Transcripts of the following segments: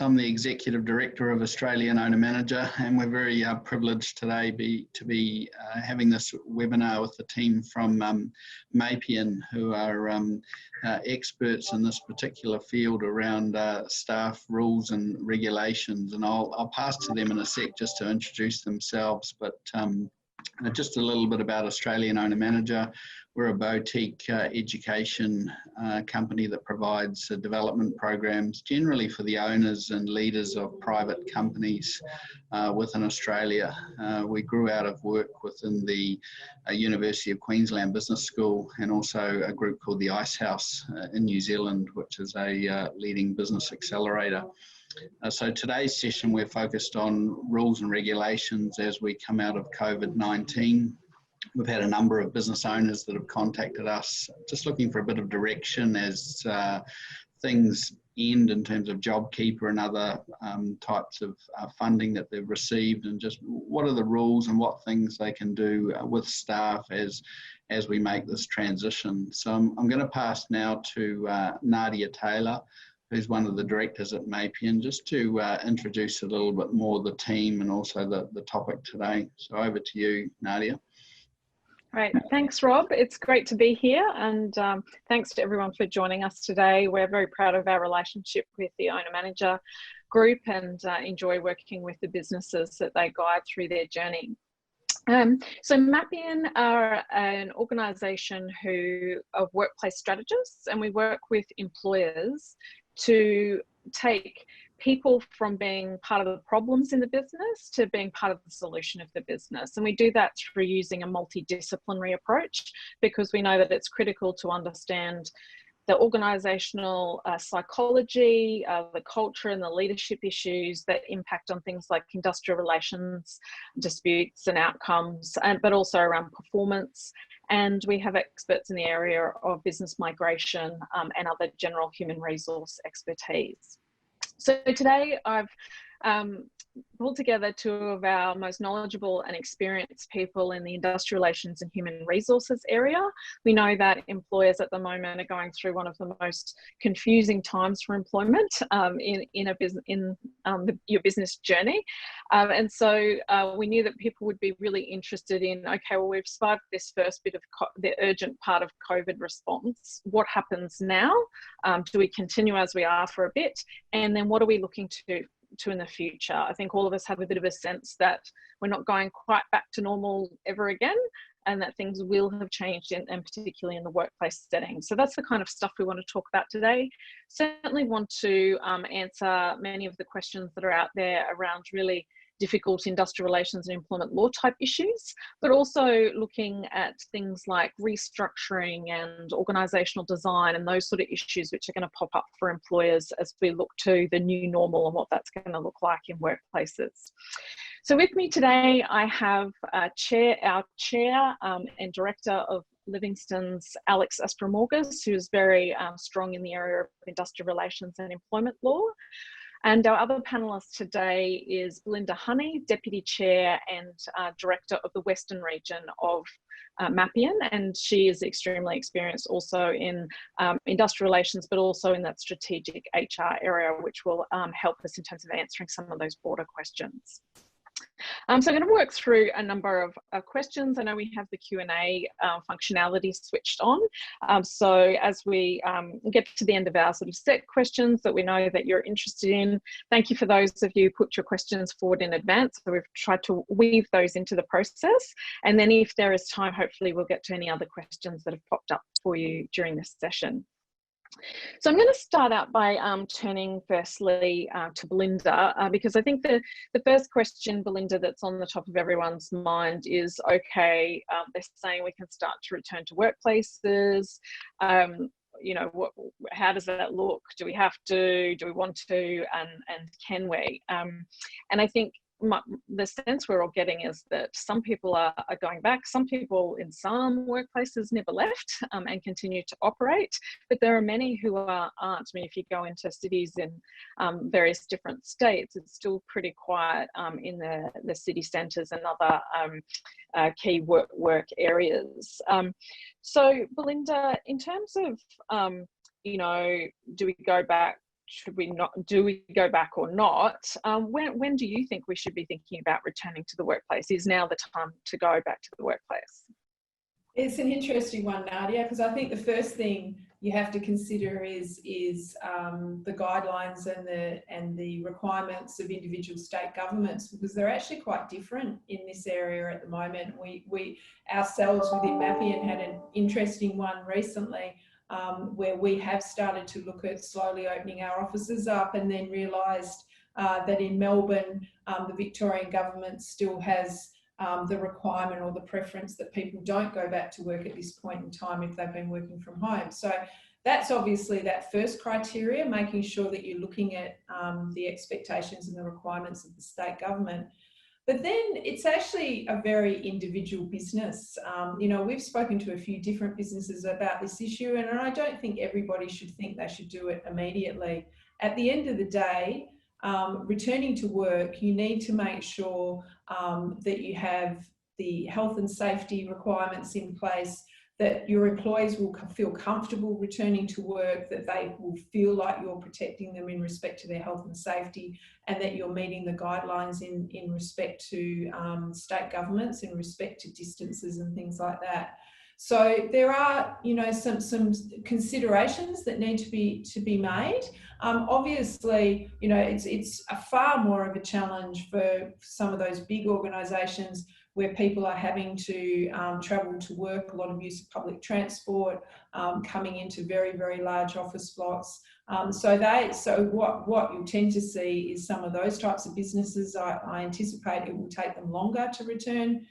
Alex. I'm the Executive Director of Australian Owner Manager, and we're very privileged today to be having this webinar with the team from MAPIEN, who are experts in this particular field around staff rules and regulations. And I'll pass to them in a sec just to introduce themselves, but just a little bit about Australian Owner Manager. We're a boutique education company that provides development programs generally for the owners and leaders of private companies within Australia. We grew out of work within the University of Queensland Business School, and also a group called the Ice House in New Zealand, which is a leading business accelerator. So today's session, we're focused on rules and regulations as we come out of COVID-19. We've had a number of business owners that have contacted us just looking for a bit of direction as things end in terms of JobKeeper and other types of funding that they've received, and just what are the rules and what things they can do with staff as we make this transition. So I'm going to pass now to Nadia Taylor, who's one of the directors at MAPIEN, just to introduce a little bit more the team and also the topic today. So over to you, Nadia. Great, thanks Rob. It's great to be here, and thanks to everyone for joining us today. We're very proud of our relationship with the Owner Manager group and enjoy working with the businesses that they guide through their journey. So MAPIEN are an organisation of workplace strategists, and we work with employers to take people from being part of the problems in the business to being part of the solution of the business. And we do that through using a multidisciplinary approach, because we know that it's critical to understand the organisational psychology, the culture and the leadership issues that impact on things like industrial relations, disputes and outcomes, but also around performance. And we have experts in the area of business migration and other general human resource expertise. So today I've pulled together two of our most knowledgeable and experienced people in the industrial relations and human resources area. We know that employers at the moment are going through one of the most confusing times for employment in your business journey. And so we knew that people would be really interested in, okay, well, we've survived this first bit of the urgent part of COVID response. What happens now? Do we continue as we are for a bit? And then what are we looking to in the future? I think all of us have a bit of a sense that we're not going quite back to normal ever again, and that things will have changed, and particularly in the workplace setting. So that's the kind of stuff we want to talk about today. Certainly want to answer many of the questions that are out there around really difficult industrial relations and employment law type issues, but also looking at things like restructuring and organisational design and those sort of issues which are going to pop up for employers as we look to the new normal and what that's going to look like in workplaces. So with me today, I have our chair and director of Livingston's, Alex Aspramorgas, who's very strong in the area of industrial relations and employment law. And our other panellist today is Belinda Honey, Deputy Chair and Director of the Western Region of MAPIEN, and she is extremely experienced also in industrial relations, but also in that strategic HR area, which will help us in terms of answering some of those broader questions. So I'm going to work through a number of questions. I know we have the Q&A functionality switched on. So as we get to the end of our sort of set questions that we know that you're interested in, thank you for those of you who put your questions forward in advance. So we've tried to weave those into the process. And then if there is time, hopefully we'll get to any other questions that have popped up for you during this session. So I'm going to start out by turning firstly to Belinda, because I think the first question, Belinda, that's on the top of everyone's mind is, okay, they're saying we can start to return to workplaces. You know, how does that look? Do we have to? Do we want to? And can we? And I think the sense we're all getting is that some people are going back. Some people in some workplaces never left and continue to operate, but there are many who aren't. I mean, if you go into cities in various different states, it's still pretty quiet in the city centres and other key work areas. So Belinda, in terms of, you know, do we go back should we not, do we go back or not? When do you think we should be thinking about returning to the workplace? Is now the time to go back to the workplace? It's an interesting one, Nadia, because I think the first thing you have to consider is the guidelines and the requirements of individual state governments, because they're actually quite different in this area at the moment. We ourselves within MAPIEN had an interesting one recently, where we have started to look at slowly opening our offices up, and then realised that in Melbourne, the Victorian government still has the requirement or the preference that people don't go back to work at this point in time if they've been working from home. So that's obviously that first criteria, making sure that you're looking at the expectations and the requirements of the state government. But then it's actually a very individual business. You know, we've spoken to a few different businesses about this issue, and I don't think everybody should think they should do it immediately. At the end of the day, returning to work, you need to make sure that you have the health and safety requirements in place, that your employees will feel comfortable returning to work, that they will feel like you're protecting them in respect to their health and safety, and that you're meeting the guidelines in respect to state governments, in respect to distances and things like that. So there are, you know, some considerations that need to be made. Obviously, you know, it's a far more of a challenge for some of those big organisations where people are having to travel to work, a lot of use of public transport, coming into very, very large office blocks. So what you'll tend to see is some of those types of businesses, I anticipate it will take them longer to return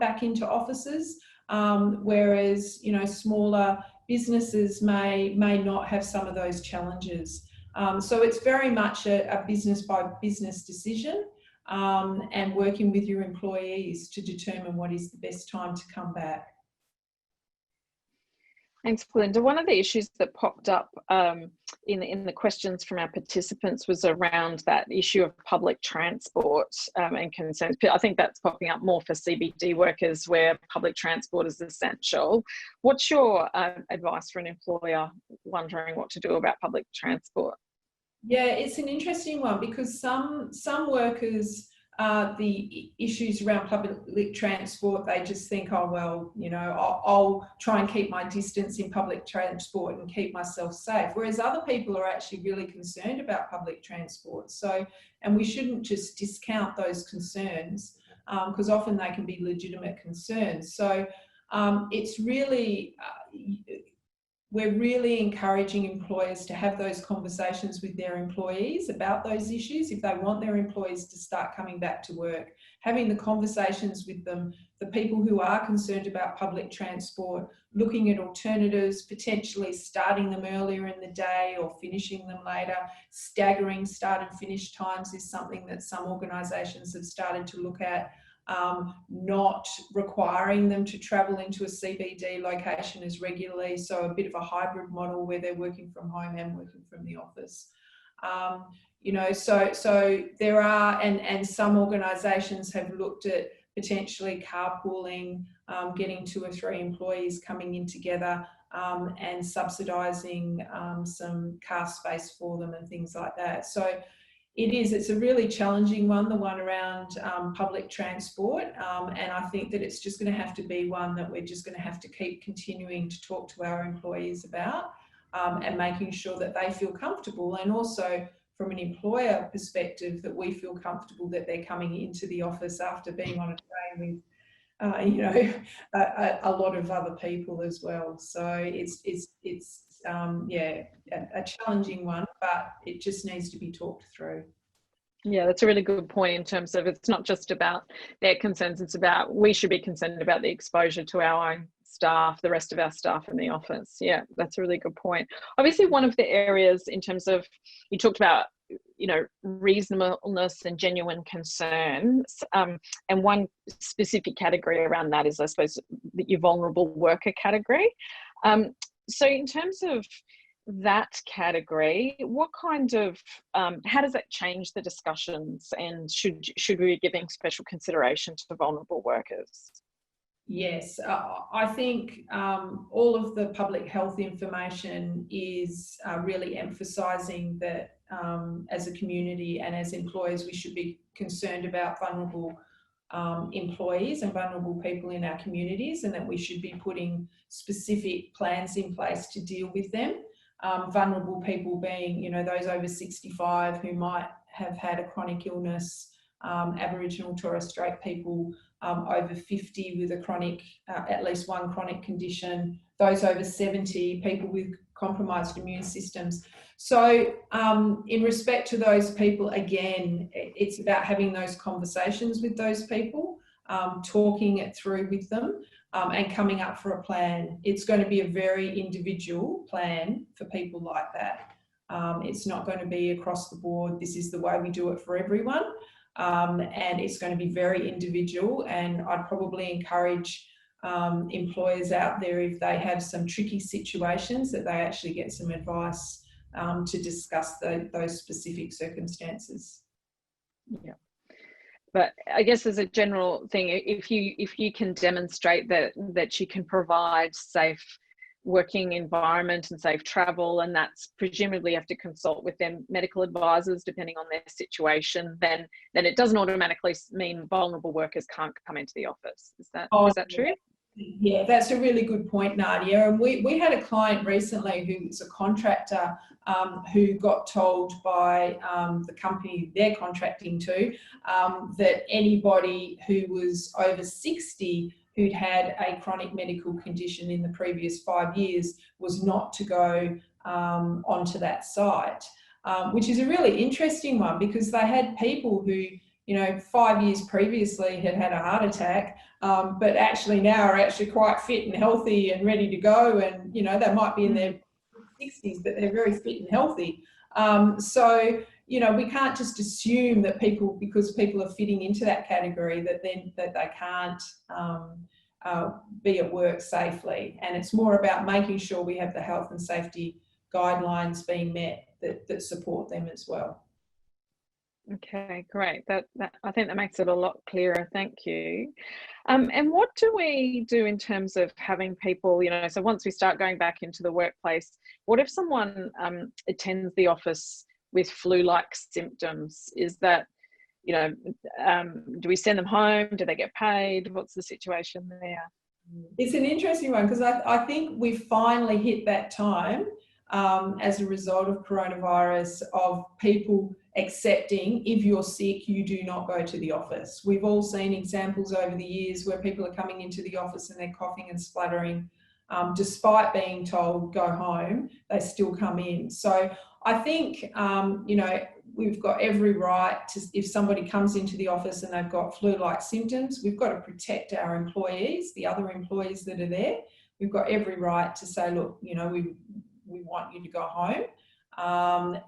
back into offices. Whereas, you know, smaller businesses may not have some of those challenges. So it's very much a business by business decision, and working with your employees to determine what is the best time to come back. Thanks, Belinda. One of the issues that popped up in the questions from our participants was around that issue of public transport and concerns. I think that's popping up more for CBD workers where public transport is essential. What's your advice for an employer wondering what to do about public transport? Yeah, it's an interesting one, because some workers, the issues around public transport, they just think, oh, well, you know, I'll try and keep my distance in public transport and keep myself safe. Whereas other people are actually really concerned about public transport. So, and we shouldn't just discount those concerns, because often they can be legitimate concerns. So it's really, we're really encouraging employers to have those conversations with their employees about those issues. If they want their employees to start coming back to work, having the conversations with them, the people who are concerned about public transport, looking at alternatives, potentially starting them earlier in the day or finishing them later. Staggering start and finish times is something that some organisations have started to look at. Not requiring them to travel into a CBD location as regularly, so a bit of a hybrid model where they're working from home and working from the office. You know, so there are, and some organisations have looked at potentially carpooling, getting 2 or 3 employees coming in together, and subsidising some car space for them and things like that. So it's a really challenging one, the one around public transport, and I think that it's just going to have to be one that we're just going to have to keep continuing to talk to our employees about, and making sure that they feel comfortable, and also from an employer perspective that we feel comfortable that they're coming into the office after being on a train with you know, a lot of other people as well. So it's yeah, a challenging one, but it just needs to be talked through. Yeah, that's a really good point in terms of it's not just about their concerns, it's about we should be concerned about the exposure to our own staff, the rest of our staff in the office. Yeah, that's a really good point. Obviously, one of the areas in terms of, you talked about, you know, reasonableness and genuine concerns, and one specific category around that is, I suppose, your vulnerable worker category. So in terms of that category, what kind of, how does that change the discussions, and should we be giving special consideration to vulnerable workers? Yes, I think all of the public health information is really emphasising that as a community and as employers, we should be concerned about vulnerable employees and vulnerable people in our communities, and that we should be putting specific plans in place to deal with them. Vulnerable people being, you know, those over 65 who might have had a chronic illness, Aboriginal, Torres Strait people, over 50 with a chronic, at least one chronic condition, those over 70, people with compromised immune systems. So in respect to those people, again, it's about having those conversations with those people, talking it through with them, and coming up for a plan. It's going to be a very individual plan for people like that. It's not going to be across the board, this is the way we do it for everyone. And it's going to be very individual, and I'd probably encourage employers out there, if they have some tricky situations, that they actually get some advice to discuss those specific circumstances. Yeah. But I guess as a general thing, if you can demonstrate that you can provide safe working environment and safe travel, and that's presumably have to consult with their medical advisors depending on their situation, then it doesn't automatically mean vulnerable workers can't come into the office. Is that true? Yeah, that's a really good point, Nadia. And we had a client recently who's a contractor who got told by the company they're contracting to that anybody who was over 60 who'd had a chronic medical condition in the previous 5 years was not to go onto that site, which is a really interesting one, because they had people who, you know, 5 years previously had had a heart attack, but actually now are actually quite fit and healthy and ready to go. And, you know, they might be in their 60s, but they're very fit and healthy. So, you know, we can't just assume that because people are fitting into that category, that they can't be at work safely. And it's more about making sure we have the health and safety guidelines being met that support them as well. Okay, great. That I think that makes it a lot clearer. Thank you. And what do we do in terms of having people, you know, so once we start going back into the workplace, what if someone attends the office with flu-like symptoms? Is that, you know, do we send them home? Do they get paid? What's the situation there? It's an interesting one, because I think we've finally hit that time as a result of coronavirus, of people accepting, if you're sick, you do not go to the office. We've all seen examples over the years where people are coming into the office and they're coughing and spluttering. Despite being told go home, they still come in. So I think, you know, we've got every right to, if somebody comes into the office and they've got flu-like symptoms, we've got to protect our employees, the other employees that are there. We've got every right to say, look, you know, we want you to go home.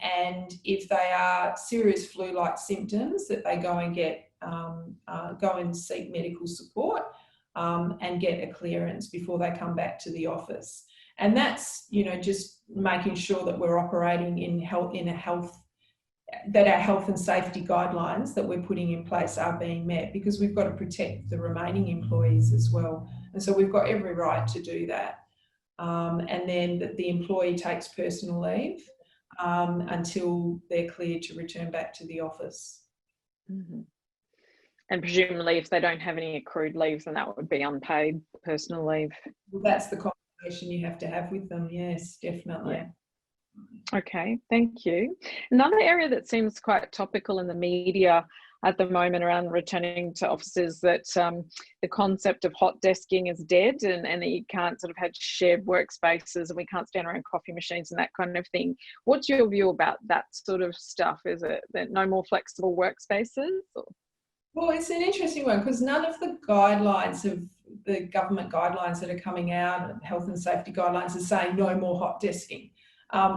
And if they are serious flu-like symptoms, that they go and go and seek medical support and get a clearance before they come back to the office. And that's, you know, just making sure that we're operating that our health and safety guidelines that we're putting in place are being met, because we've got to protect the remaining employees as well. And so we've got every right to do that. And then that the employee takes personal leave until they're cleared to return back to the office. Mm-hmm. And presumably if they don't have any accrued leave, then that would be unpaid personal leave. Well, that's the conversation you have to have with them. Yes, definitely. Yeah. Okay, thank you. Another area that seems quite topical in the media at the moment around returning to offices, that the concept of hot desking is dead, and that you can't sort of have shared workspaces, and we can't stand around coffee machines and that kind of thing. What's your view about that sort of stuff? Is it that no more flexible workspaces? Or? Well, it's an interesting one, because none of the guidelines of the government guidelines that are coming out, health and safety guidelines, are saying no more hot desking.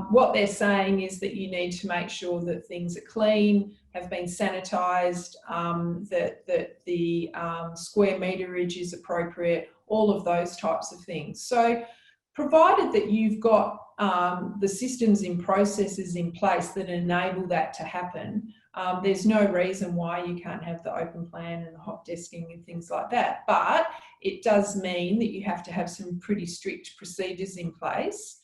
What they're saying is that you need to make sure that things are clean, have been sanitised, that the square meterage is appropriate, all of those types of things. So provided that you've got the systems and processes in place that enable that to happen, There's no reason why you can't have the open plan and the hot desking and things like that. But it does mean that you have to have some pretty strict procedures in place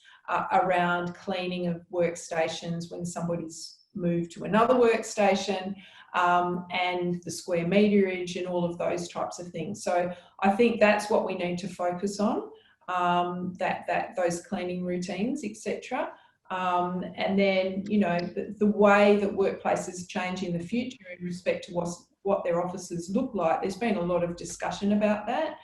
around cleaning of workstations when somebody's moved to another workstation, and the square meterage and all of those types of things. So I think that's what we need to focus on, those cleaning routines, etc. And then, you know, the way that workplaces change in the future in respect to what their offices look like, there's been a lot of discussion about that.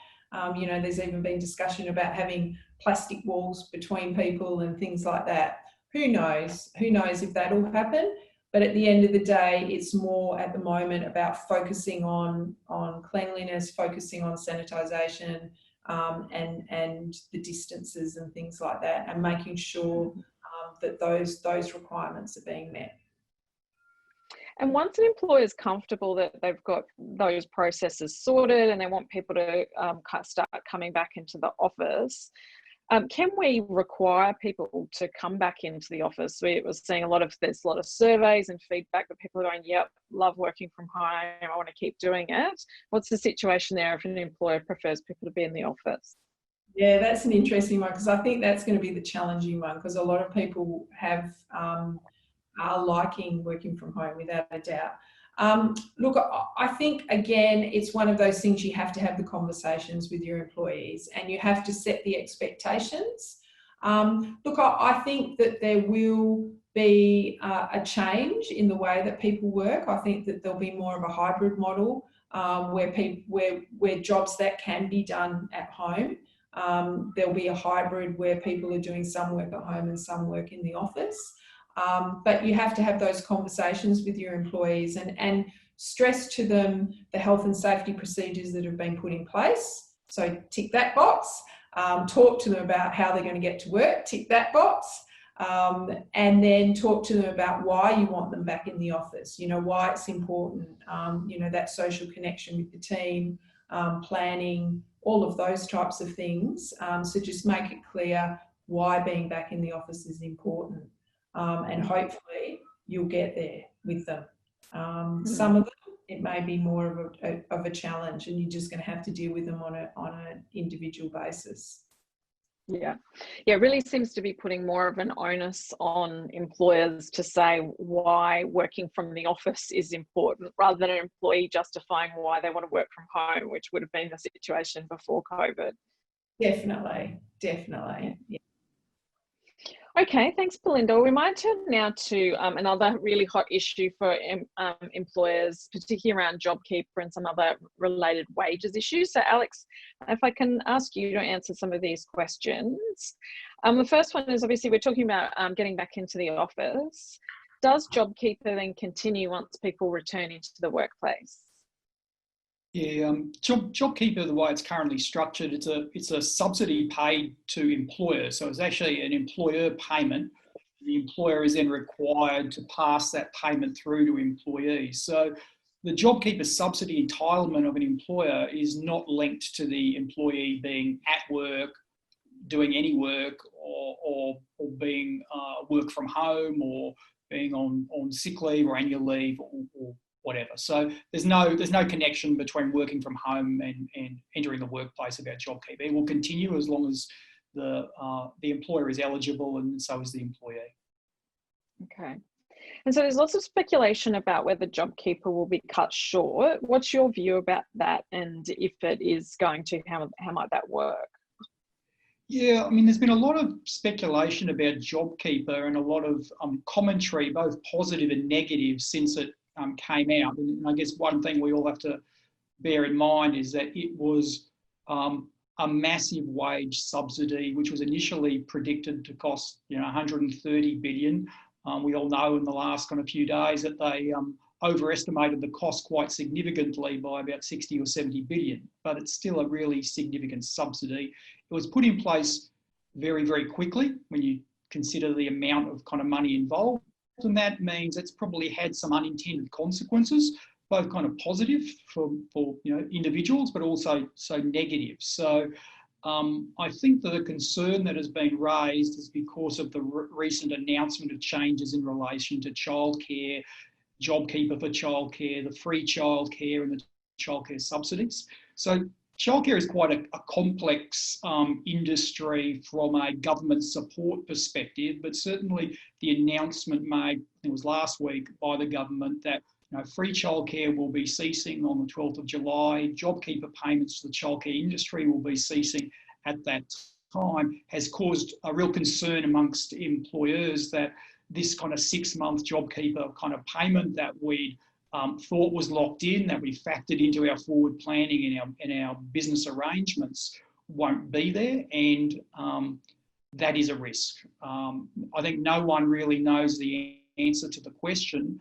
You know, there's even been discussion about having plastic walls between people and things like that. Who knows? Who knows if that'll happen? But at the end of the day, it's more at the moment about focusing on cleanliness, focusing on sanitisation, and the distances and things like that, and making sure that those requirements are being met. And once an employer is comfortable that they've got those processes sorted and they want people to start coming back into the office, can we require people to come back into the office? We were seeing there's a lot of surveys and feedback that people are going, yep, love working from home, I want to keep doing it. What's the situation there if an employer prefers people to be in the office? Yeah, that's an interesting one, because I think that's going to be the challenging one, because a lot of people are liking working from home without a doubt. Look, I think, again, it's one of those things you have to have the conversations with your employees and you have to set the expectations. Look, I think that there will be a change in the way that people work. I think that there'll be more of a hybrid model where jobs that can be done at home. There'll be a hybrid where people are doing some work at home and some work in the office. But you have to have those conversations with your employees and stress to them the health and safety procedures that have been put in place. So tick that box. Talk to them about how they're going to get to work. Tick that box. And then talk to them about why you want them back in the office, you know, why it's important, you know, that social connection with the team, planning, all of those types of things. So just make it clear why being back in the office is important. And hopefully you'll get there with them. Some of them, it may be more of a challenge, and you're just going to have to deal with them on an individual basis. Yeah, it really seems to be putting more of an onus on employers to say why working from the office is important, rather than an employee justifying why they want to work from home, which would have been the situation before COVID. Definitely. Yeah. Okay, thanks, Belinda. We might turn now to another really hot issue for employers, particularly around JobKeeper and some other related wages issues. So, Alex, if I can ask you to answer some of these questions. The first one is, obviously, we're talking about getting back into the office. Does JobKeeper then continue once people return into the workplace? Yeah, JobKeeper, the way it's currently structured, it's a subsidy paid to employers. So it's actually an employer payment. The employer is then required to pass that payment through to employees. So the JobKeeper subsidy entitlement of an employer is not linked to the employee being at work, doing any work, or being work from home, or being on sick leave or annual leave, or whatever. So there's no connection between working from home and entering the workplace about JobKeeper. It will continue as long as the employer is eligible, and so is the employee. Okay. And so there's lots of speculation about whether JobKeeper will be cut short. What's your view about that? And if it is going to, how might that work? Yeah, I mean, there's been a lot of speculation about JobKeeper and a lot of commentary, both positive and negative, since it came out. And I guess one thing we all have to bear in mind is that it was a massive wage subsidy, which was initially predicted to cost 130 billion. We all know in the last kind of few days that they overestimated the cost quite significantly by about 60 or 70 billion, but it's still a really significant subsidy. It was put in place very, very quickly when you consider the amount of kind of money involved. And that means it's probably had some unintended consequences, both kind of positive for individuals, but also negative. So I think that the concern that has been raised is because of the recent announcement of changes in relation to childcare, JobKeeper for childcare, the free childcare and the childcare subsidies. So childcare is quite a complex industry from a government support perspective, but certainly the announcement made, it was last week, by the government that free childcare will be ceasing on the 12th of July. JobKeeper payments to the childcare industry will be ceasing at that time, has caused a real concern amongst employers that this kind of 6-month JobKeeper kind of payment that we thought was locked in, that we factored into our forward planning and our business arrangements, won't be there, and that is a risk. I think no one really knows the answer to the question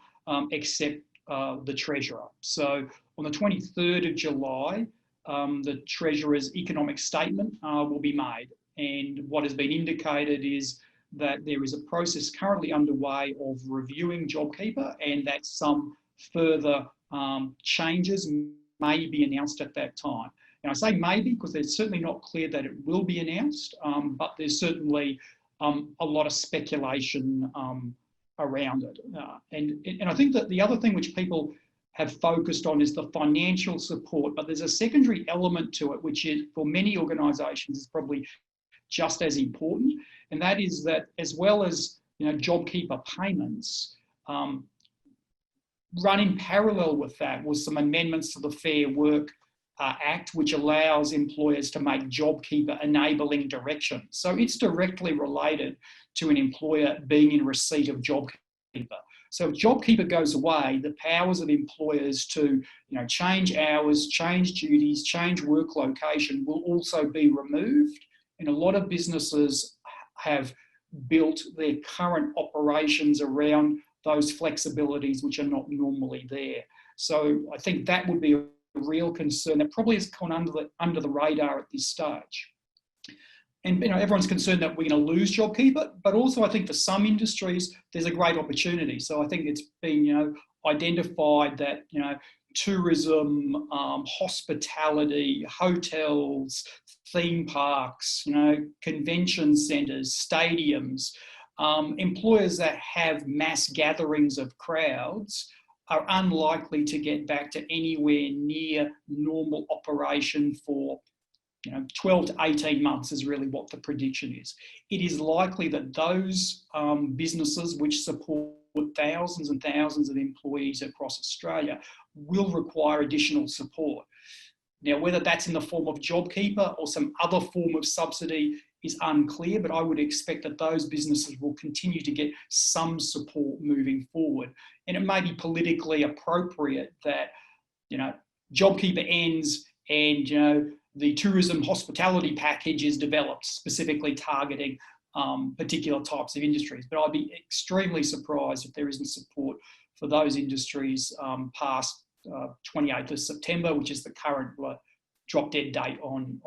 except the Treasurer. So on the 23rd of July, the Treasurer's economic statement will be made, and what has been indicated is that there is a process currently underway of reviewing JobKeeper, and that some further changes may be announced at that time. And I say maybe because it's certainly not clear that it will be announced, but there's certainly a lot of speculation around it. And I think that the other thing which people have focused on is the financial support, but there's a secondary element to it, which is for many organisations is probably just as important, and that is that as well as JobKeeper payments, run in parallel with that was some amendments to the Fair Work Act, which allows employers to make JobKeeper enabling direction. So it's directly related to an employer being in receipt of JobKeeper. So if JobKeeper goes away, the powers of employers to change hours, change duties, change work location will also be removed. And a lot of businesses have built their current operations around those flexibilities which are not normally there. So I think that would be a real concern that probably has gone under the radar at this stage. And everyone's concerned that we're going to lose JobKeeper, but also I think for some industries there's a great opportunity. So I think it's been identified that tourism, hospitality, hotels, theme parks, convention centres, stadiums, employers that have mass gatherings of crowds are unlikely to get back to anywhere near normal operation for 12 to 18 months is really what the prediction is. It is likely that those businesses which support thousands and thousands of employees across Australia will require additional support. Now, whether that's in the form of JobKeeper or some other form of subsidy is unclear, but I would expect that those businesses will continue to get some support moving forward. And it may be politically appropriate that, JobKeeper ends and, the tourism hospitality package is developed specifically targeting particular types of industries. But I'd be extremely surprised if there isn't support for those industries past 28th of September, which is the current drop dead date on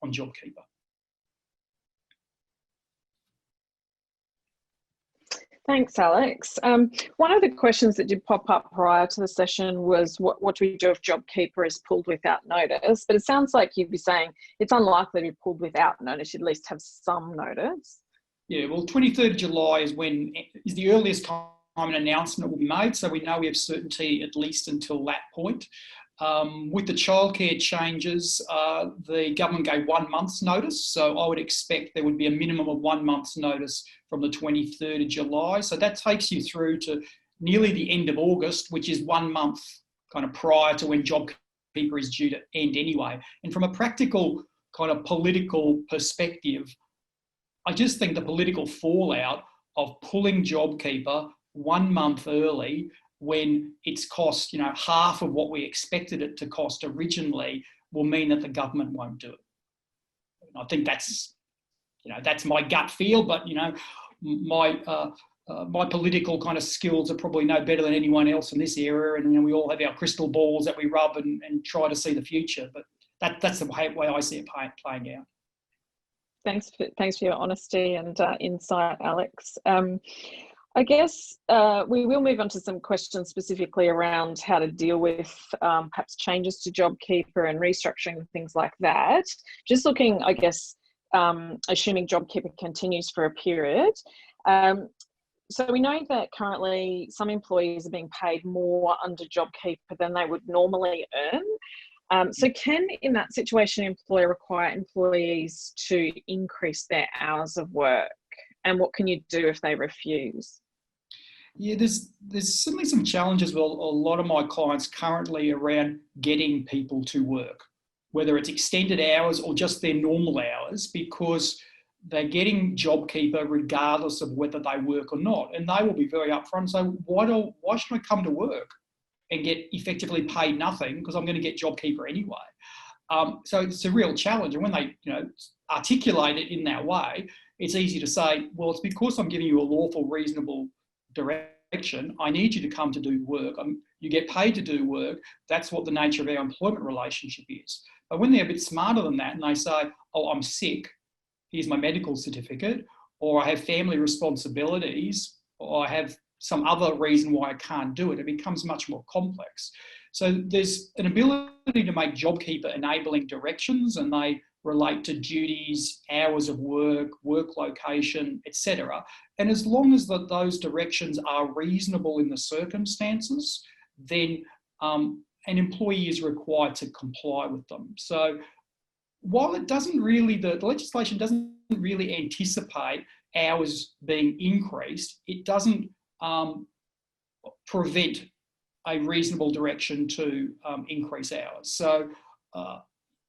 JobKeeper. Thanks, Alex. One of the questions that did pop up prior to the session was what do we do if JobKeeper is pulled without notice? But it sounds like you'd be saying it's unlikely to be pulled without notice. You'd at least have some notice. Yeah, well, 23rd of July is the earliest time an announcement will be made, so we know we have certainty at least until that point. With the childcare changes, the government gave 1 month's notice, so I would expect there would be a minimum of 1 month's notice from the 23rd of July. So that takes you through to nearly the end of August, which is 1 month kind of prior to when JobKeeper is due to end anyway. And from a practical kind of political perspective, I just think the political fallout of pulling JobKeeper 1 month early when it's cost, half of what we expected it to cost originally will mean that the government won't do it. I think that's my gut feel, but, my political kind of skills are probably no better than anyone else in this area. And, we all have our crystal balls that we rub and try to see the future, but that's the way I see it playing out. Thanks for your honesty and insight, Alex. I guess we will move on to some questions specifically around how to deal with perhaps changes to JobKeeper and restructuring and things like that. Just looking, I guess, assuming JobKeeper continues for a period. So we know that currently some employees are being paid more under JobKeeper than they would normally earn. So can, in that situation, employer require employees to increase their hours of work? And what can you do if they refuse? Yeah, there's certainly some challenges with a lot of my clients currently around getting people to work, whether it's extended hours or just their normal hours, because they're getting JobKeeper regardless of whether they work or not. And they will be very upfront and say, why should I come to work and get effectively paid nothing because I'm going to get JobKeeper anyway? So it's a real challenge. And when they articulate it in that way, it's easy to say, well, it's because I'm giving you a lawful, reasonable direction. I need you to come to do work. You get paid to do work. That's what the nature of our employment relationship is. But when they're a bit smarter than that and they say, oh, I'm sick, here's my medical certificate, or I have family responsibilities, or I have some other reason why I can't do it, it becomes much more complex. So there's an ability to make JobKeeper enabling directions, and they relate to duties, hours of work, work location, etc. And as long as those directions are reasonable in the circumstances, then an employee is required to comply with them. So while it doesn't really, the legislation doesn't really anticipate hours being increased, it doesn't prevent a reasonable direction to increase hours. So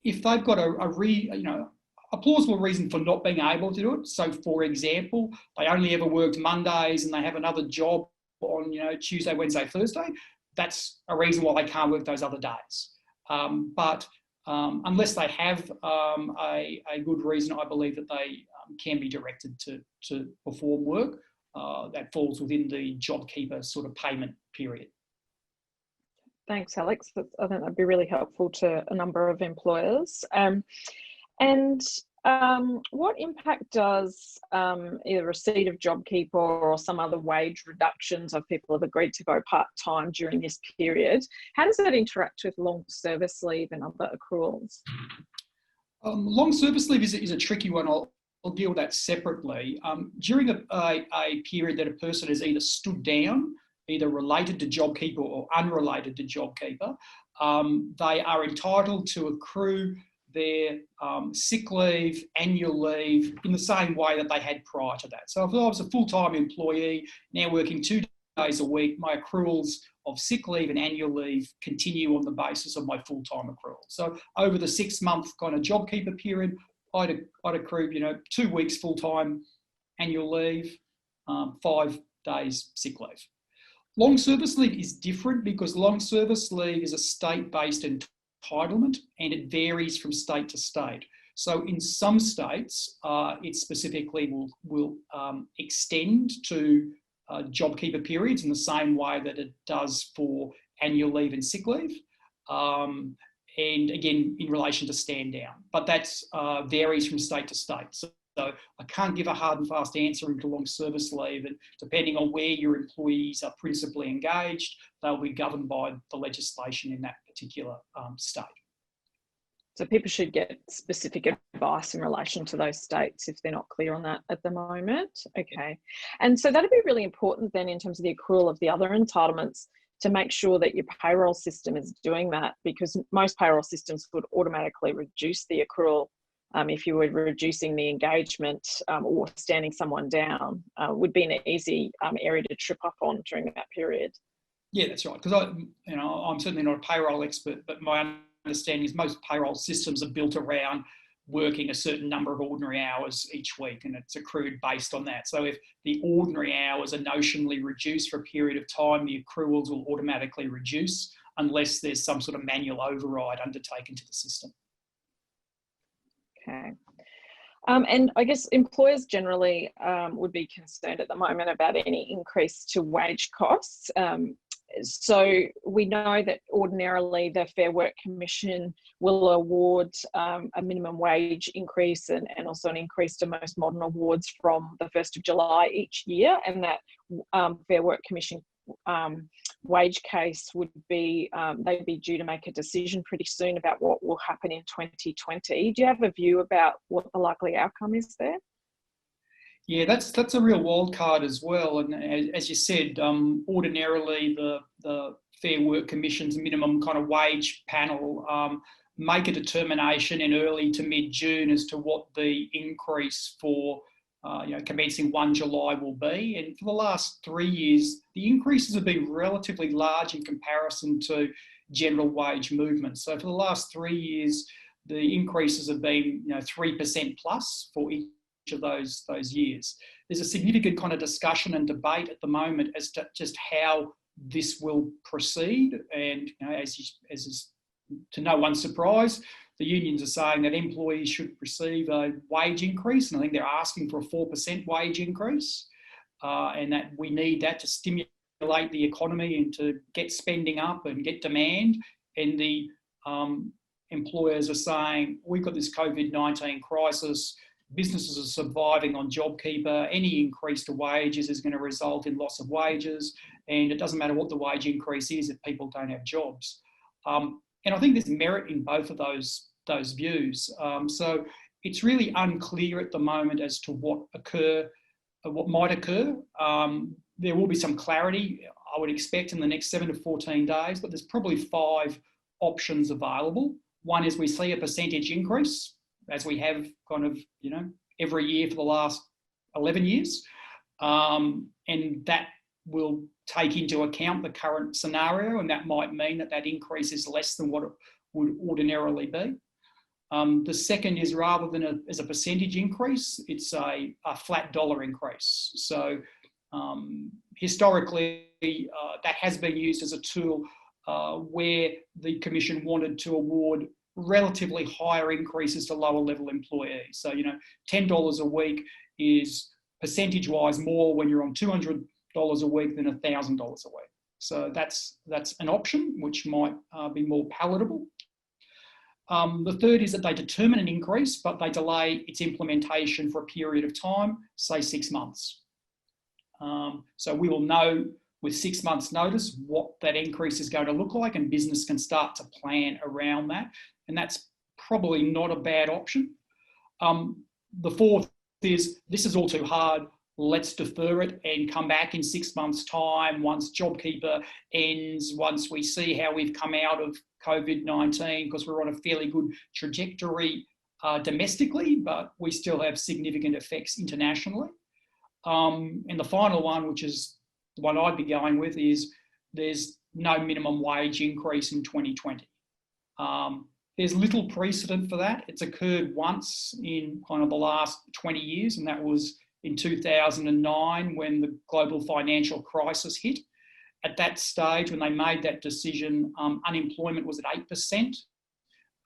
if they've got a plausible reason for not being able to do it, so for example, they only ever worked Mondays and they have another job on Tuesday, Wednesday, Thursday, that's a reason why they can't work those other days. But unless they have a good reason, I believe that they can be directed to perform work that falls within the JobKeeper sort of payment period. Thanks, Alex. I think that'd be really helpful to a number of employers. What impact does either receipt of JobKeeper or some other wage reductions if people have agreed to go part-time during this period, how does that interact with long service leave and other accruals? Long service leave is a tricky one. I'll deal with that separately. During a period that a person has either stood down, either related to JobKeeper or unrelated to JobKeeper, they are entitled to accrue their sick leave, annual leave in the same way that they had prior to that. So if I was a full-time employee, now working 2 days a week, my accruals of sick leave and annual leave continue on the basis of my full-time accrual. So over the 6-month kind of JobKeeper period, I'd accrued 2 weeks full-time annual leave, 5 days sick leave. Long service leave is different because long service leave is a state-based entitlement and it varies from state to state. So in some states, it specifically will extend to JobKeeper periods in the same way that it does for annual leave and sick leave. And again, in relation to stand down, but that varies from state to state. So I can't give a hard and fast answer into long service leave, and depending on where your employees are principally engaged, they'll be governed by the legislation in that particular state. So people should get specific advice in relation to those states if they're not clear on that at the moment. Okay. And so that'd be really important then in terms of the accrual of the other entitlements to make sure that your payroll system is doing that, because most payroll systems would automatically reduce the accrual if you were reducing the engagement or standing someone down, would be an easy area to trip up on during that period. Yeah, that's right. Because I'm certainly not a payroll expert, but my understanding is most payroll systems are built around working a certain number of ordinary hours each week, and it's accrued based on that. So if the ordinary hours are notionally reduced for a period of time, the accruals will automatically reduce unless there's some sort of manual override undertaken to the system. Okay. And I guess employers generally would be concerned at the moment about any increase to wage costs. So we know that ordinarily the Fair Work Commission will award a minimum wage increase and also an increase to most modern awards from the 1st of July each year, and that Fair Work Commission wage case would be, they'd be due to make a decision pretty soon about what will happen in 2020. Do you have a view about what the likely outcome is there? Yeah, that's a real wild card as well. And as you said, ordinarily the Fair Work Commission's minimum kind of wage panel make a determination in early to mid-June as to what the increase for commencing 1 July will be. And for the last 3 years, the increases have been relatively large in comparison to general wage movement. So for the last 3 years, the increases have been 3% plus for each of those years. There's a significant kind of discussion and debate at the moment as to just how this will proceed. And as is to no one's surprise, the unions are saying that employees should receive a wage increase, and I think they're asking for a 4% wage increase, and that we need that to stimulate the economy and to get spending up and get demand. And the employers are saying, we've got this COVID-19 crisis, businesses are surviving on JobKeeper, any increase to wages is going to result in loss of wages, and it doesn't matter what the wage increase is if people don't have jobs. And I think there's merit in both of those views. So it's really unclear at the moment as to what might occur. There will be some clarity, I would expect, in the next 7 to 14 days, but there's probably 5 options available. One is we see a percentage increase, as we have kind of, every year for the last 11 years. And that will take into account the current scenario, and that might mean that increase is less than what it would ordinarily be. The second is, rather than as a percentage increase, it's a flat dollar increase. So historically, that has been used as a tool where the Commission wanted to award relatively higher increases to lower level employees. So, $10 a week is percentage-wise more when you're on $200 a week than $1,000 a week. So that's an option which might be more palatable. The third is that they determine an increase, but they delay its implementation for a period of time, say 6 months. So we will know with 6 months' notice what that increase is going to look like, and business can start to plan around that. And that's probably not a bad option. The fourth is, this is all too hard, let's defer it and come back in 6 months' time once JobKeeper ends, once we see how we've come out of COVID-19, because we're on a fairly good trajectory domestically, but we still have significant effects internationally. And the final one, which is the one I'd be going with, is there's no minimum wage increase in 2020. There's little precedent for that. It's occurred once in kind of the last 20 years, and that was in 2009 when the global financial crisis hit. At that stage, when they made that decision, unemployment was at 8%,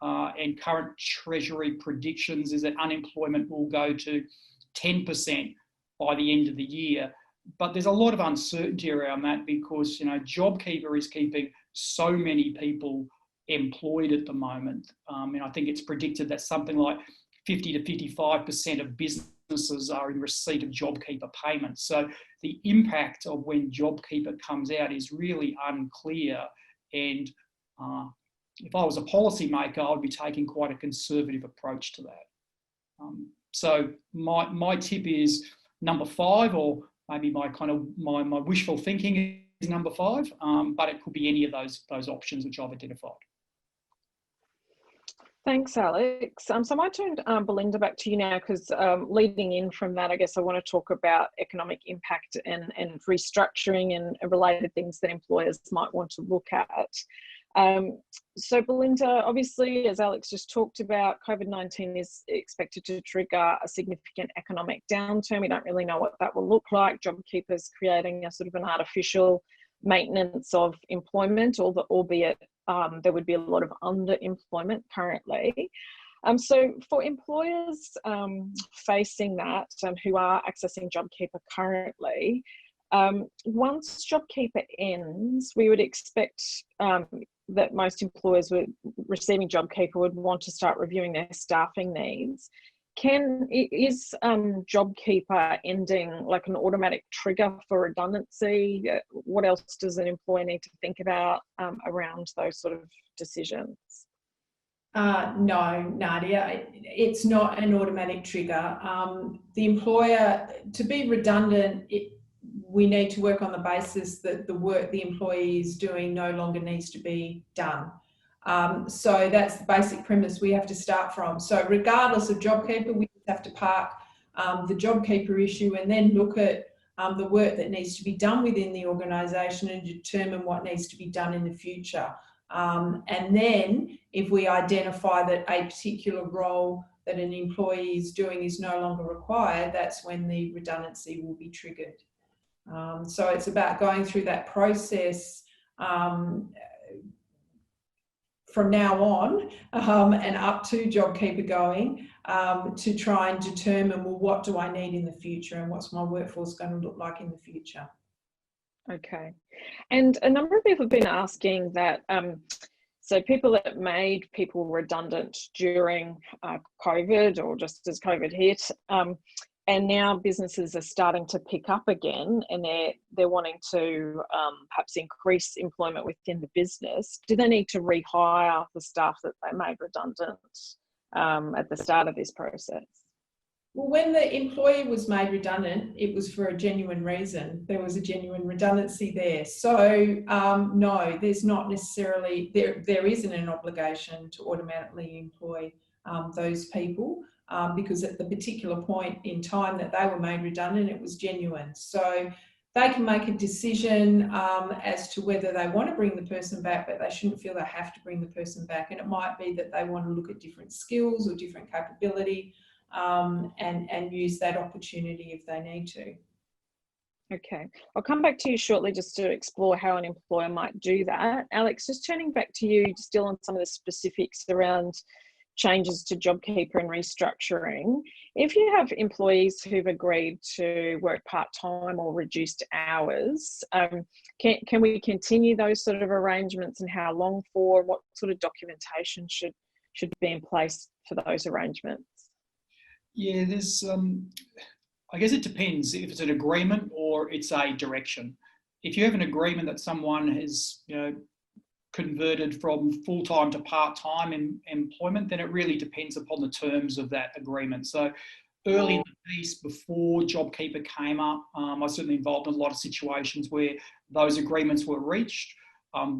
and current Treasury predictions is that unemployment will go to 10% by the end of the year. But there's a lot of uncertainty around that because, JobKeeper is keeping so many people employed at the moment. And I think it's predicted that something like 50 to 55% of businesses are in receipt of JobKeeper payments. So the impact of when JobKeeper comes out is really unclear. And if I was a policymaker, I would be taking quite a conservative approach to that. So my tip is number 5, or maybe my wishful thinking is number 5, but it could be any of those options which I've identified. Thanks, Alex. So I might turn Belinda back to you now, because leading in from that, I guess I want to talk about economic impact and restructuring and related things that employers might want to look at. So Belinda, obviously, as Alex just talked about, COVID-19 is expected to trigger a significant economic downturn. We don't really know what that will look like. JobKeeper's creating a sort of an artificial maintenance of employment, albeit there would be a lot of underemployment currently. So for employers facing that, who are accessing JobKeeper currently, once JobKeeper ends, we would expect that most employers receiving JobKeeper would want to start reviewing their staffing needs. Is JobKeeper ending like an automatic trigger for redundancy? What else does an employer need to think about around those sort of decisions? No, Nadia, it's not an automatic trigger. The employer, to be redundant, we need to work on the basis that the work the employee is doing no longer needs to be done. So that's the basic premise we have to start from. So regardless of JobKeeper, we have to park the JobKeeper issue and then look at the work that needs to be done within the organisation and determine what needs to be done in the future. And then if we identify that a particular role that an employee is doing is no longer required, that's when the redundancy will be triggered. So it's about going through that process from now on and up to JobKeeper going to try and determine, well, what do I need in the future and what's my workforce going to look like in the future? Okay. And a number of people have been asking that, so people that made people redundant during COVID or just as COVID hit, and now businesses are starting to pick up again and they're wanting to perhaps increase employment within the business. Do they need to rehire the staff that they made redundant at the start of this process? Well, when the employee was made redundant, it was for a genuine reason. There was a genuine redundancy there. So no, there's not necessarily, there isn't an obligation to automatically employ those people because at the particular point in time that they were made redundant, it was genuine. So they can make a decision as to whether they want to bring the person back, but they shouldn't feel they have to bring the person back. And it might be that they want to look at different skills or different capability and use that opportunity if they need to. Okay, I'll come back to you shortly just to explore how an employer might do that. Alex, just turning back to you still on some of the specifics around changes to JobKeeper and restructuring. If you have employees who've agreed to work part-time or reduced hours, can we continue those sort of arrangements, and how long for? What sort of documentation should be in place for those arrangements? Yeah, there's, I guess it depends if it's an agreement or it's a direction. If you have an agreement that someone has, converted from full-time to part-time in employment, then it really depends upon the terms of that agreement. So early in the piece, before JobKeeper came up, I was certainly involved in a lot of situations where those agreements were reached,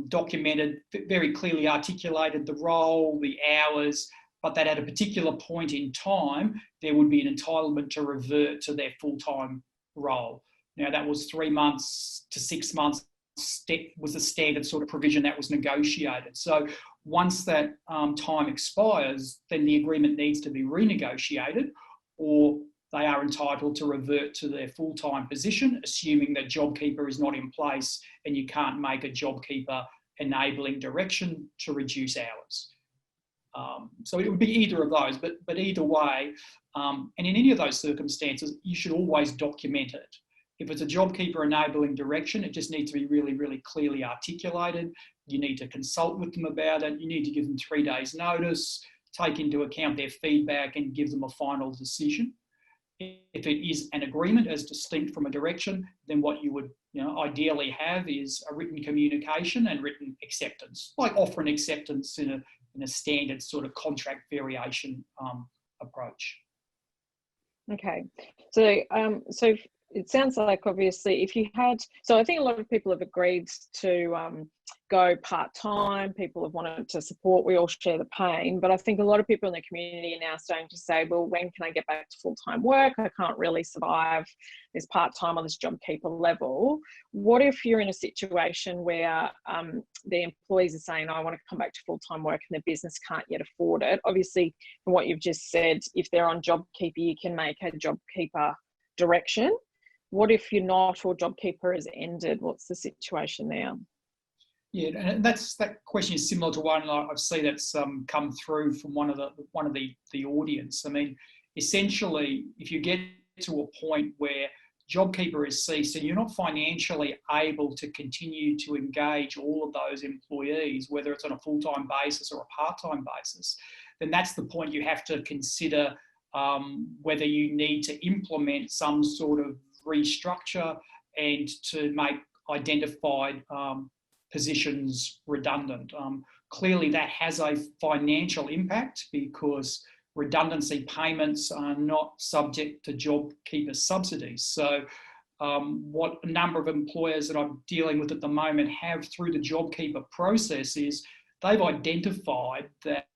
documented, very clearly articulated the role, the hours, but that at a particular point in time, there would be an entitlement to revert to their full-time role. Now, that was 3 months to 6 months was the standard sort of provision that was negotiated. So once that time expires, then the agreement needs to be renegotiated, or they are entitled to revert to their full-time position, assuming that JobKeeper is not in place and you can't make a JobKeeper enabling direction to reduce hours. So it would be either of those, but either way, and in any of those circumstances, you should always document it. If it's a JobKeeper enabling direction, it just needs to be really, really clearly articulated. You need to consult with them about it. You need to give them 3 days notice, take into account their feedback and give them a final decision. If it is an agreement as distinct from a direction, then what you would ideally have is a written communication and written acceptance, like offer and acceptance in a standard sort of contract variation approach. Okay, so it sounds like obviously if you had, so I think a lot of people have agreed to go part-time, people have wanted to support, we all share the pain, but I think a lot of people in the community are now starting to say, well, when can I get back to full-time work? I can't really survive this part-time on this JobKeeper level. What if you're in a situation where the employees are saying, I want to come back to full-time work and the business can't yet afford it? Obviously, from what you've just said, if they're on JobKeeper, you can make a JobKeeper direction. What if you're not, or JobKeeper has ended? What's the situation there? Yeah, and that question is similar to one I've seen that's come through from one of the audience. I mean, essentially, if you get to a point where JobKeeper has ceased and you're not financially able to continue to engage all of those employees, whether it's on a full-time basis or a part-time basis, then that's the point you have to consider whether you need to implement some sort of restructure and to make identified positions redundant. Clearly that has a financial impact because redundancy payments are not subject to JobKeeper subsidies. So what a number of employers that I'm dealing with at the moment have through the JobKeeper process is they've identified that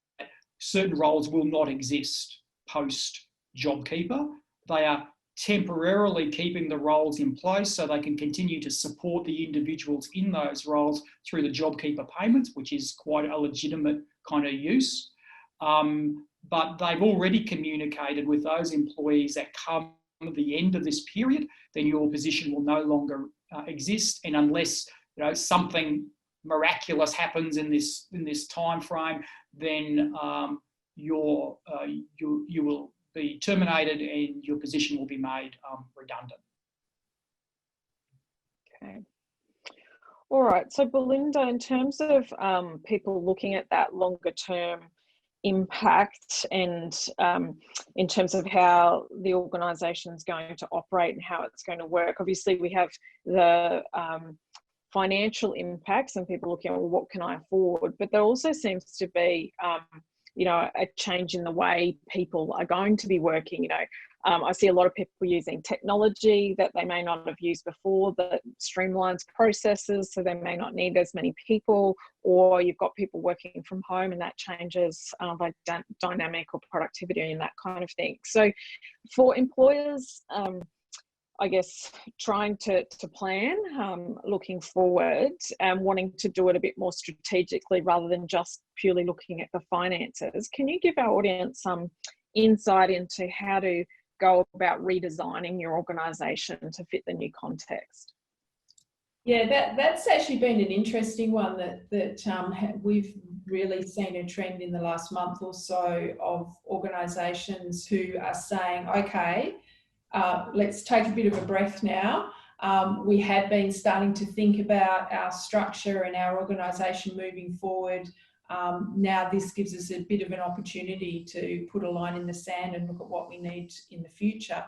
certain roles will not exist post JobKeeper. They are temporarily keeping the roles in place so they can continue to support the individuals in those roles through the JobKeeper payments, which is quite a legitimate kind of use. But they've already communicated with those employees that come at the end of this period, then your position will no longer exist. And unless something miraculous happens in this time frame, then you will be terminated and your position will be made redundant. Okay. All right. So Belinda, in terms of people looking at that longer term impact and in terms of how the organisation is going to operate and how it's going to work, obviously we have the financial impacts and people looking at, well, what can I afford? But there also seems to be a change in the way people are going to be working. I see a lot of people using technology that they may not have used before that streamlines processes, so they may not need as many people, or you've got people working from home and that changes by dynamic or productivity and that kind of thing. So for employers, I guess trying to plan, looking forward and wanting to do it a bit more strategically rather than just purely looking at the finances. Can you give our audience some insight into how to go about redesigning your organisation to fit the new context? Yeah, that's actually been an interesting one that we've really seen a trend in the last month or so of organisations who are saying, okay, let's take a bit of a breath now. We had been starting to think about our structure and our organisation moving forward. Now this gives us a bit of an opportunity to put a line in the sand and look at what we need in the future.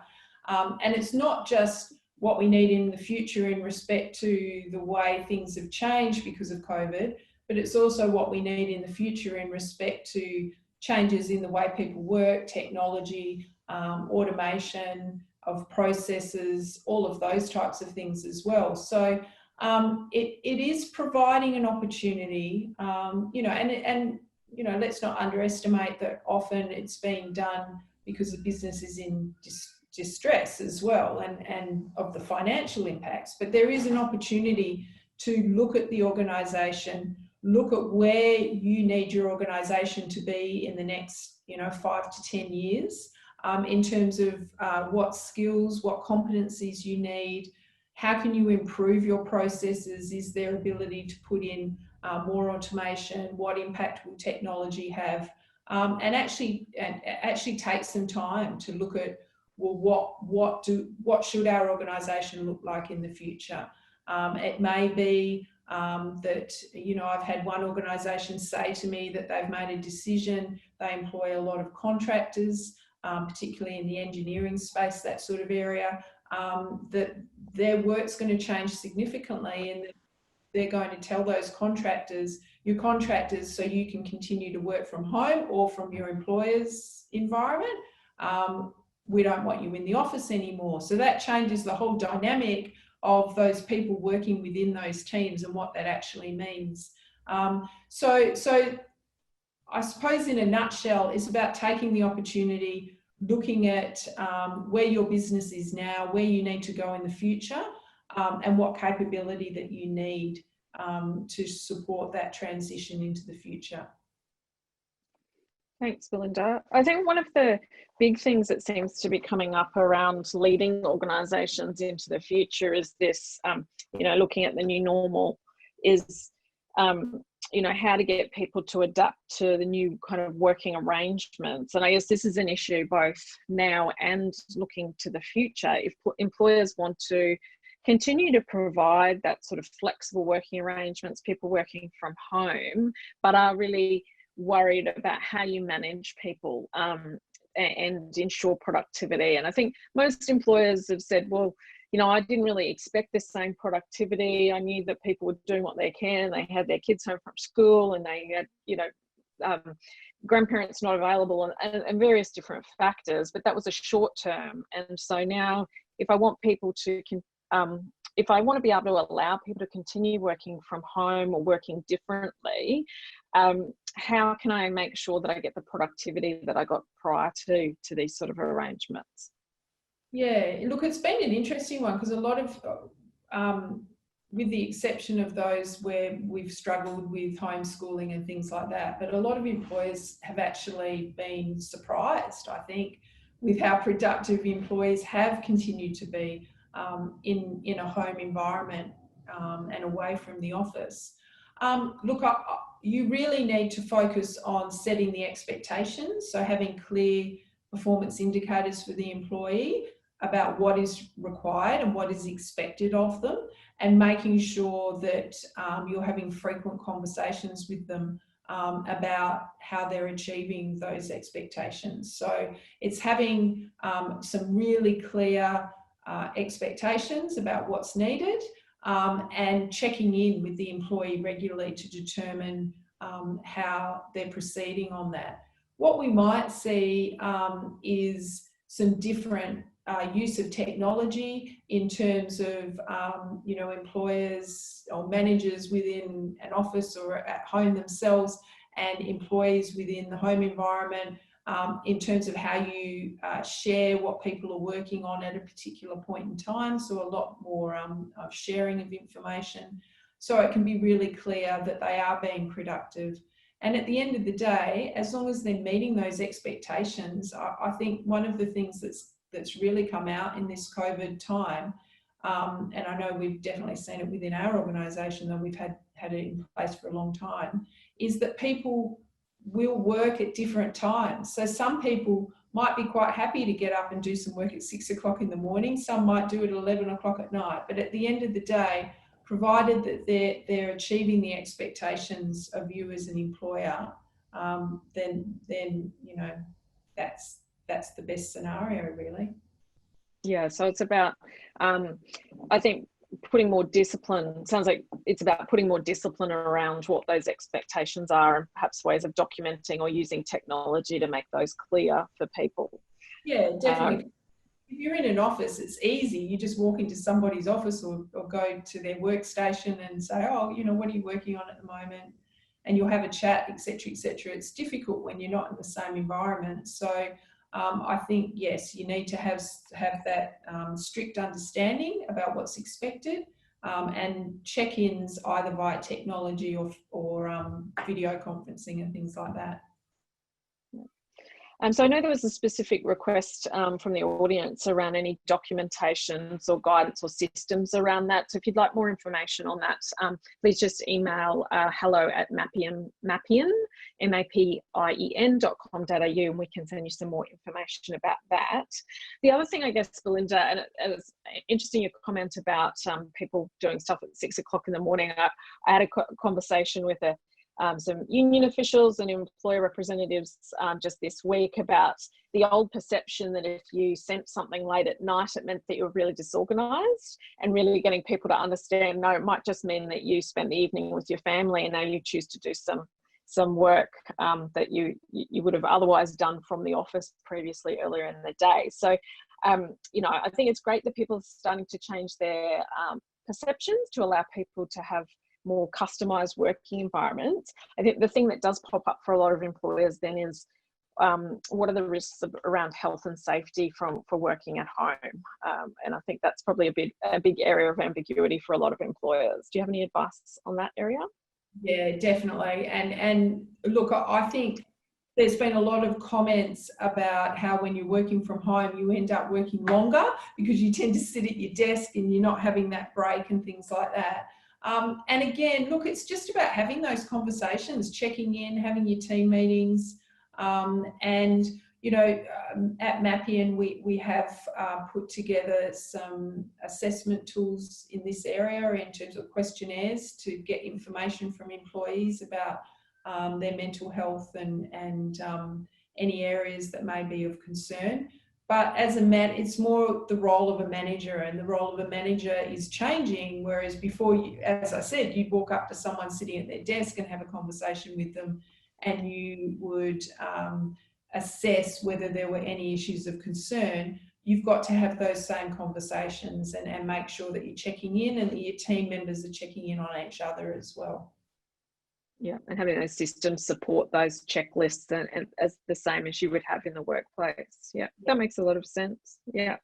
And it's not just what we need in the future in respect to the way things have changed because of COVID, but it's also what we need in the future in respect to changes in the way people work, technology, automation of processes, all of those types of things as well. So it is providing an opportunity, and let's not underestimate that often it's being done because the business is in distress as well and of the financial impacts. But there is an opportunity to look at the organisation, look at where you need your organisation to be in the next 5 to 10 years, in terms of what skills, what competencies you need. How can you improve your processes? Is there ability to put in more automation? What impact will technology have? And actually take some time to look at, well, what should our organisation look like in the future? It may be that I've had one organisation say to me that they've made a decision. They employ a lot of contractors, particularly in the engineering space, that sort of area. That their work's going to change significantly, and they're going to tell those contractors, you're contractors so you can continue to work from home or from your employer's environment. We don't want you in the office anymore. So that changes the whole dynamic of those people working within those teams and what that actually means. So I suppose in a nutshell, it's about taking the opportunity, looking at where your business is now, where you need to go in the future, and what capability that you need to support that transition into the future. Thanks, Belinda. I think one of the big things that seems to be coming up around leading organisations into the future is this, looking at the new normal is, how to get people to adapt to the new kind of working arrangements. And I guess this is an issue both now and looking to the future. If employers want to continue to provide that sort of flexible working arrangements, people working from home, but are really worried about how you manage people and ensure productivity. And I think most employers have said, well, you know, I didn't really expect the same productivity. I knew that people were doing what they can. They had their kids home from school, and they had, you know, grandparents not available, and various different factors, but that was a short term. And so now, if I want people to, if I want to be able to allow people to continue working from home or working differently, how can I make sure that I get the productivity that I got prior to these sort of arrangements? Yeah, look, it's been an interesting one, because a lot of, with the exception of those where we've struggled with homeschooling and things like that, but a lot of employers have actually been surprised, I think, with how productive employees have continued to be in a home environment and away from the office. Look, you really need to focus on setting the expectations, so having clear performance indicators for the employee about what is required and what is expected of them, and making sure that you're having frequent conversations with them about how they're achieving those expectations. So it's having some really clear expectations about what's needed, and checking in with the employee regularly to determine how they're proceeding on that. What we might see is some different use of technology in terms of, you know, employers or managers within an office or at home themselves, and employees within the home environment, in terms of how you share what people are working on at a particular point in time. So a lot more sharing of information, so it can be really clear that they are being productive. And at the end of the day, as long as they're meeting those expectations, I think one of the things that's really come out in this COVID time, and I know we've definitely seen it within our organisation, though we've had it in place for a long time, is that people will work at different times. So some people might be quite happy to get up and do some work at 6 o'clock in the morning. Some might do it at 11 o'clock at night. But at the end of the day, provided that they're achieving the expectations of you as an employer, then you know, that's the best scenario, really. Yeah, so it's about, I think, putting more discipline. Sounds like it's about putting more discipline around what those expectations are, and perhaps ways of documenting or using technology to make those clear for people. Yeah, definitely. If you're in an office, it's easy. You just walk into somebody's office or go to their workstation and say, oh, you know, what are you working on at the moment? And you'll have a chat, etc., etc. It's difficult when you're not in the same environment. So I think, yes, you need to have that strict understanding about what's expected, and check-ins either via technology or video conferencing and things like that. So I know there was a specific request from the audience around any documentations or guidance or systems around that. So if you'd like more information on that, please just email hello@MAPIEN, MAPIEN.com.au, and we can send you some more information about that. The other thing, I guess, Belinda, and it was interesting your comment about people doing stuff at 6 o'clock in the morning. I had a conversation with some union officials and employer representatives just this week about the old perception that if you sent something late at night, it meant that you were really disorganised, and really getting people to understand, no, it might just mean that you spent the evening with your family and now you choose to do some work that you would have otherwise done from the office previously earlier in the day. So, you know, I think it's great that people are starting to change their perceptions to allow people to have more customised working environments. I think the thing that does pop up for a lot of employers then is what are the risks around health and safety for working at home? And I think that's probably a big area of ambiguity for a lot of employers. Do you have any advice on that area? Yeah, definitely. And look, I think there's been a lot of comments about how when you're working from home, you end up working longer because you tend to sit at your desk and you're not having that break and things like that. And again, look, it's just about having those conversations, checking in, having your team meetings. And, you know, at MAPIEN, we have put together some assessment tools in this area in terms of questionnaires to get information from employees about their mental health and any areas that may be of concern. But it's more the role of a manager, and the role of a manager is changing. Whereas before, as I said, you'd walk up to someone sitting at their desk and have a conversation with them, and you would assess whether there were any issues of concern. You've got to have those same conversations and make sure that you're checking in and that your team members are checking in on each other as well. Yeah, and having those systems support those checklists and as the same as you would have in the workplace. Yeah, that makes a lot of sense. Yeah.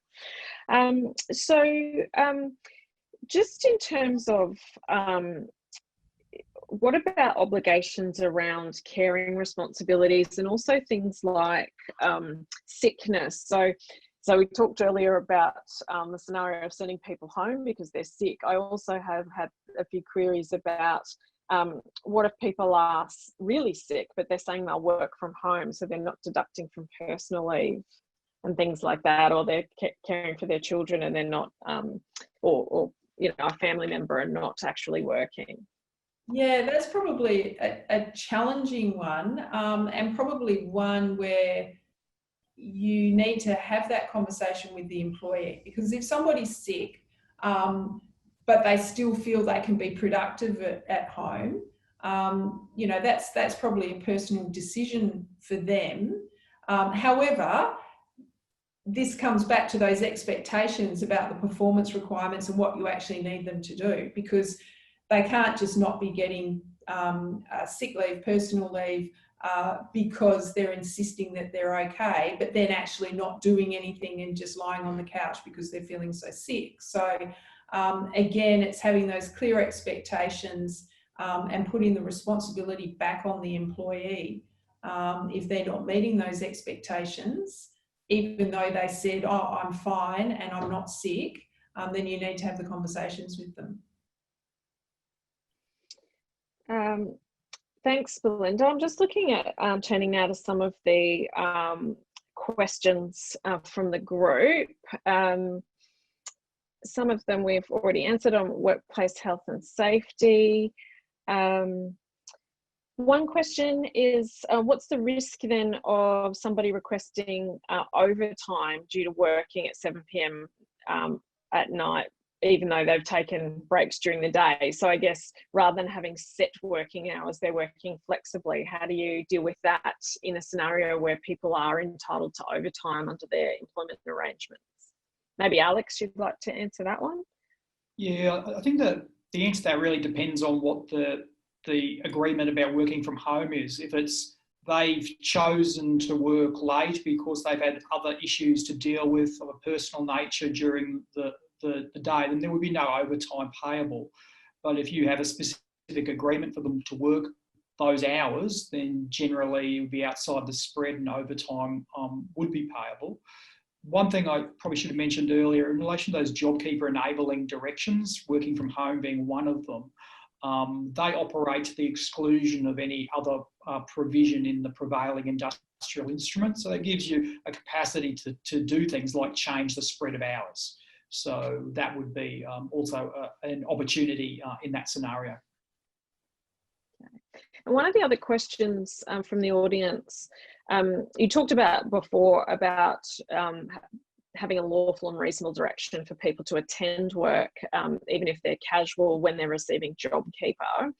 Just in terms of what about obligations around caring responsibilities and also things like sickness? So we talked earlier about the scenario of sending people home because they're sick. I also have had a few queries about what if people are really sick, but they're saying they'll work from home, so they're not deducting from personal leave and things like that, or they're caring for their children and they're not, or you know, a family member and not actually working. Yeah, that's probably a challenging one, and probably one where you need to have that conversation with the employee, because if somebody's sick, but they still feel they can be productive at home, you know, that's probably a personal decision for them. However, this comes back to those expectations about the performance requirements and what you actually need them to do, because they can't just not be getting sick leave, personal leave, because they're insisting that they're okay, but then actually not doing anything and just lying on the couch because they're feeling so sick. So again, it's having those clear expectations and putting the responsibility back on the employee. If they're not meeting those expectations, even though they said, oh, I'm fine and I'm not sick, then you need to have the conversations with them. Thanks, Belinda. I'm just looking at turning now to some of the questions from the group. Some of them we've already answered on workplace health and safety. One question is, what's the risk then of somebody requesting overtime due to working at 7 p.m. At night, even though they've taken breaks during the day? So I guess rather than having set working hours, they're working flexibly. How do you deal with that in a scenario where people are entitled to overtime under their employment arrangements? Maybe Alex, you'd like to answer that one? Yeah, I think that the answer to that really depends on what the agreement about working from home is. If it's they've chosen to work late because they've had other issues to deal with of a personal nature during the day, then there would be no overtime payable. But if you have a specific agreement for them to work those hours, then generally it would be outside the spread and overtime would be payable. One thing I probably should have mentioned earlier, in relation to those JobKeeper enabling directions, working from home being one of them, they operate to the exclusion of any other provision in the prevailing industrial instrument. So that gives you a capacity to do things like change the spread of hours. So that would be also an opportunity in that scenario. And one of the other questions from the audience, you talked about before about having a lawful and reasonable direction for people to attend work, even if they're casual, when they're receiving JobKeeper.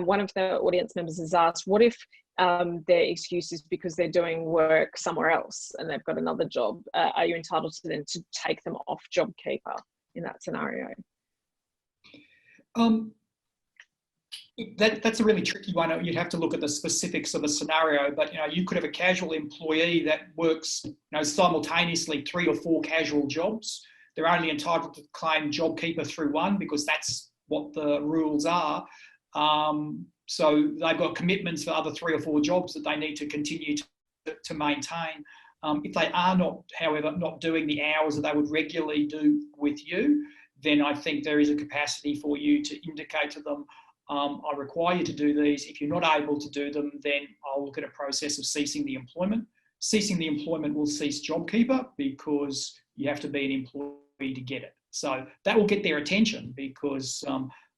One of the audience members has asked, what if their excuse is because they're doing work somewhere else and they've got another job? Are you entitled to then to take them off JobKeeper in that scenario? That's a really tricky one. You'd have to look at the specifics of a scenario, but you could have a casual employee that works simultaneously 3 or 4 casual jobs. They're only entitled to claim JobKeeper through one because that's what the rules are. So they've got commitments for other 3 or 4 jobs that they need to continue to maintain. If they are not, however, not doing the hours that they would regularly do with you, then I think there is a capacity for you to indicate to them, I require you to do these. If you're not able to do them, then I'll look at a process of ceasing the employment. Ceasing the employment will cease JobKeeper because you have to be an employee to get it. So that will get their attention because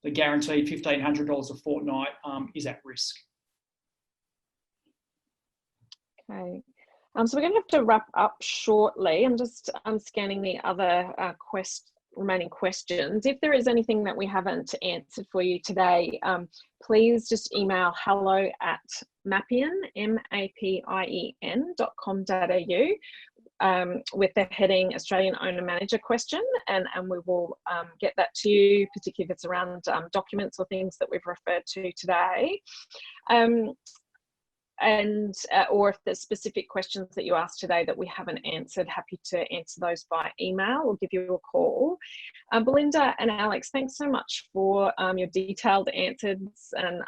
the guaranteed $1,500 a fortnight is at risk. Okay. So we're going to have to wrap up shortly. I'm scanning the other remaining questions. If there is anything that we haven't answered for you today, please just email hello@mapien, mapien.com.au with the heading Australian Owner Manager question, and we will get that to you, particularly if it's around documents or things that we've referred to today. Or if there's specific questions that you asked today that we haven't answered, happy to answer those by email or give you a call. Belinda and Alex, thanks so much for your detailed answers and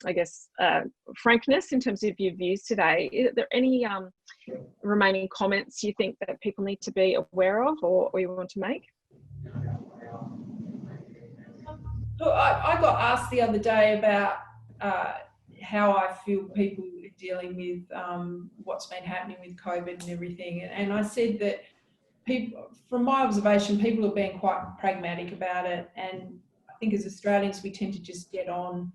I guess frankness in terms of your views today. Are there any remaining comments you think that people need to be aware of or you want to make? Look, I got asked the other day about how I feel people are dealing with what's been happening with COVID and everything. And I said that people, from my observation, people have been quite pragmatic about it. And I think as Australians, we tend to just get on.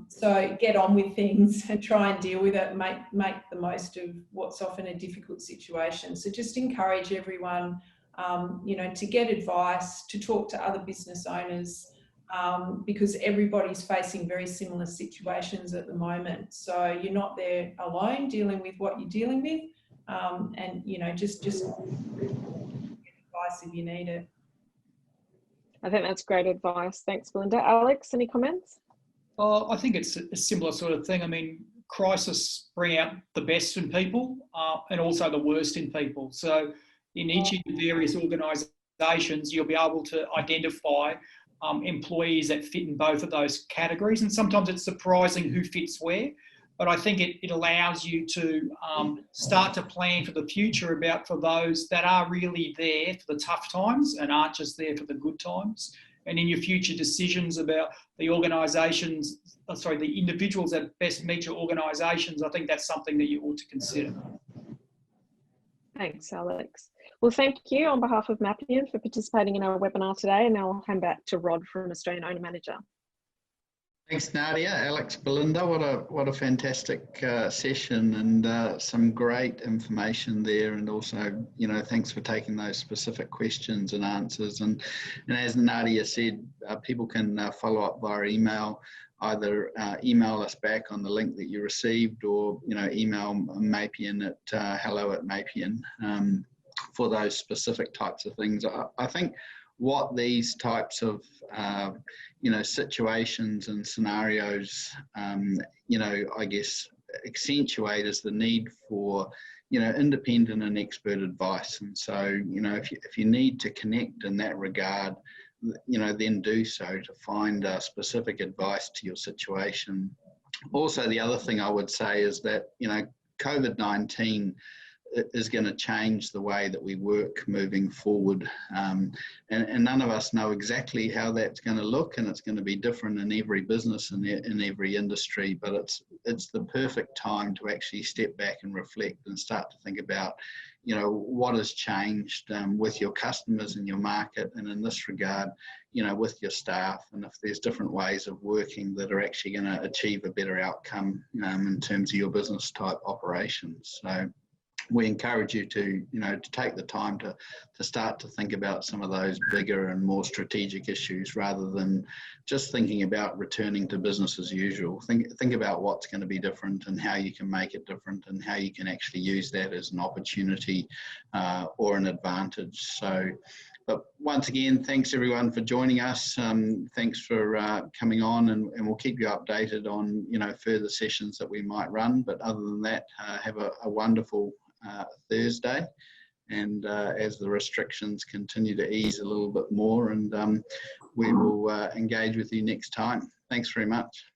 So get on with things and try and deal with it and make the most of what's often a difficult situation. So just encourage everyone, to get advice, to talk to other business owners, because everybody's facing very similar situations at the moment. So you're not there alone dealing with what you're dealing with, and just get advice if you need it. I think that's great advice. Thanks, Belinda. Alex, any comments? I think it's a similar sort of thing. I mean, crisis bring out the best in people and also the worst in people. So in each of the various organisations, you'll be able to identify employees that fit in both of those categories. And sometimes it's surprising who fits where, but I think it allows you to start to plan for the future for those that are really there for the tough times and aren't just there for the good times. And in your future decisions about the individuals that best meet your organisations, I think that's something that you ought to consider. Thanks, Alex. Well, thank you on behalf of MAPIEN for participating in our webinar today, and now I'll hand back to Rod from Australian Owner Manager. Thanks, Nadia, Alex, Belinda. What a fantastic session and some great information there. And also, thanks for taking those specific questions and answers. And as Nadia said, people can follow up via email. Either email us back on the link that you received, or email MAPIEN at hello@mapien for those specific types of things. I think what these types of situations and scenarios I guess accentuate is the need for independent and expert advice. And so if you need to connect in that regard, then do so to find specific advice to your situation. Also, the other thing I would say is that COVID-19 is going to change the way that we work moving forward, and none of us know exactly how that's going to look, and it's going to be different in every business and in every industry. But it's the perfect time to actually step back and reflect and start to think about what has changed with your customers and your market, and in this regard with your staff, and if there's different ways of working that are actually going to achieve a better outcome in terms of your business type operations. So we encourage you to take the time to start to think about some of those bigger and more strategic issues, rather than just thinking about returning to business as usual. Think about what's going to be different and how you can make it different, and how you can actually use that as an opportunity or an advantage. So, but once again, thanks everyone for joining us. Thanks for coming on, and we'll keep you updated on further sessions that we might run. But other than that, have a wonderful Thursday, and as the restrictions continue to ease a little bit more, and we will engage with you next time. Thanks very much.